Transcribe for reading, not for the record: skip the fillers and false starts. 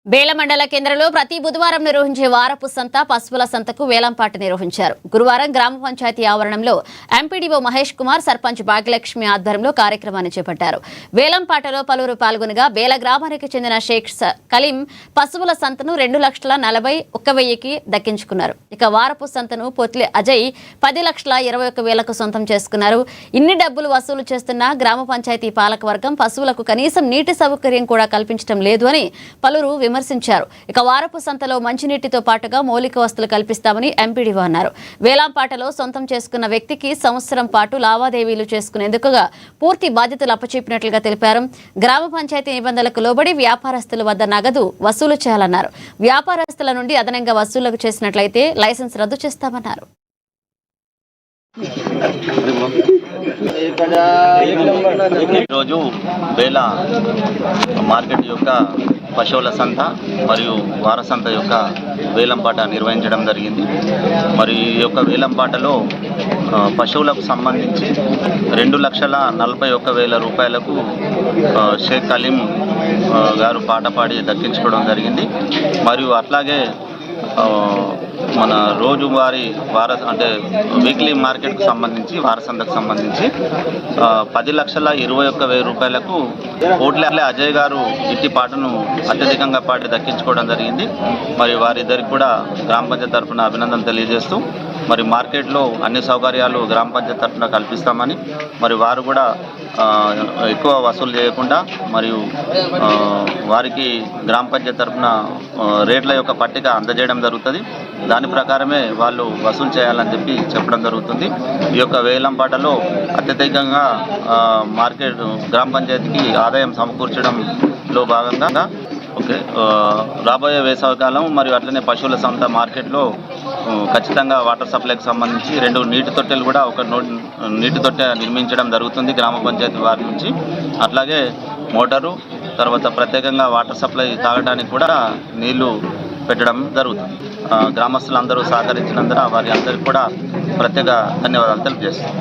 బేల మండల కేంద్రంలో ప్రతి బుధవారం నిర్వహించే వారపు సంత పశువుల సంతకు వేలంపాట నిర్వహించారు. గురువారం గ్రామ పంచాయతీ ఆవరణంలో ఎంపీడీఓ మహేష్ కుమార్, సర్పంచ్ భాగ్యలక్ష్మి ఆధ్వర్యంలో కార్యక్రమాన్ని చేపట్టారు. వేలంపాటలో పలువురు పాల్గొనగా బేల గ్రామానికి చెందిన షేక్ కలీం పశువుల సంతను 2,41,000కి దక్కించుకున్నారు. ఇక వారపు సంతను పొత్లి అజయ్ 10,21,000కు సొంతం చేసుకున్నారు. ఇన్ని డబ్బులు వసూలు చేస్తున్న గ్రామ పంచాయతీ పాలక వర్గం పశువులకు కనీసం నీటి సౌకర్యం కూడా కల్పించడం లేదు అని పలువురు విమర్శించారు. ఇక వారపు సంతలో మంచినీటితో పాటుగా మౌలిక వసతులు కల్పిస్తామని ఎంపీడీఓ అన్నారు. వేలంపాటలో సొంతం చేసుకున్న వ్యక్తికి సంవత్సరం పాటు లావాదేవీలు చేసుకునేందుకుగా పూర్తి బాధ్యతలు అప్పచెప్పినట్లుగా తెలిపారు. గ్రామ పంచాయతీ నిబంధనలకు లోబడి వ్యాపారస్తుల వద్ద నగదు వసూలు చేయాలన్నారు. వ్యాపారస్తుల నుండి అదనంగా వసూళ్లకు చేసినట్లయితే లైసెన్స్ రద్దు చేస్తామన్నారు. ఈరోజు బేల మార్కెట్ యొక్క పశువుల సంత మరియు వార సంత యొక్క వేలంపాట నిర్వహించడం జరిగింది. మరి ఈ యొక్క వేలంపాటలో పశువులకు సంబంధించి 2,41,000 రూపాయలకు షేక్ కలీం గారు పాట పాడి దక్కించుకోవడం జరిగింది. మరియు అట్లాగే మన రోజువారీ అంటే వీక్లీ మార్కెట్కు సంబంధించి వారసంతకు సంబంధించి 10,21,000 రూపాయలకు కోట్ల అజయ్ గారు ఇట్టి పాటను అత్యధికంగా పాడి దక్కించుకోవడం జరిగింది. మరి వారిద్దరికి కూడా గ్రామ పంచాయతీ తరఫున అభినందనలు తెలియజేస్తూ మరి మార్కెట్లో అన్ని సౌకర్యాలు గ్రామ పంచాయతీ తరఫున కల్పిస్తామని, మరి వారు కూడా ఎక్కువ వసూలు చేయకుండా మరియు వారికి గ్రామ పంచాయతీ తరఫున రేట్ల యొక్క పట్టిక అందజేయడం జరుగుతుంది. దాని ప్రకారమే వాళ్ళు వసూలు చేయాలని చెప్పడం జరుగుతుంది. ఈ యొక్క వేలంపాటలో అత్యధికంగా మార్కెట్ గ్రామ పంచాయతీకి ఆదాయం సమకూర్చడంలో భాగంగా రాబోయే వేసవికాలం మరియు అట్లనే పశువుల సంత మార్కెట్లో ఖచ్చితంగా వాటర్ సప్లైకి సంబంధించి 2 నీటి తొట్టెలు కూడా ఒక నీటి తొట్టె నిర్మించడం జరుగుతుంది గ్రామ పంచాయతీ వారి నుంచి. అట్లాగే మోటారు తర్వాత ప్రత్యేకంగా వాటర్ సప్లై తాగడానికి కూడా నీళ్లు పెట్టడం జరుగుతుంది. గ్రామస్తులందరూ సహకరించినందున వారి అందరికీ కూడా ప్రత్యేక ధన్యవాదాలు తెలియజేస్తున్నాం.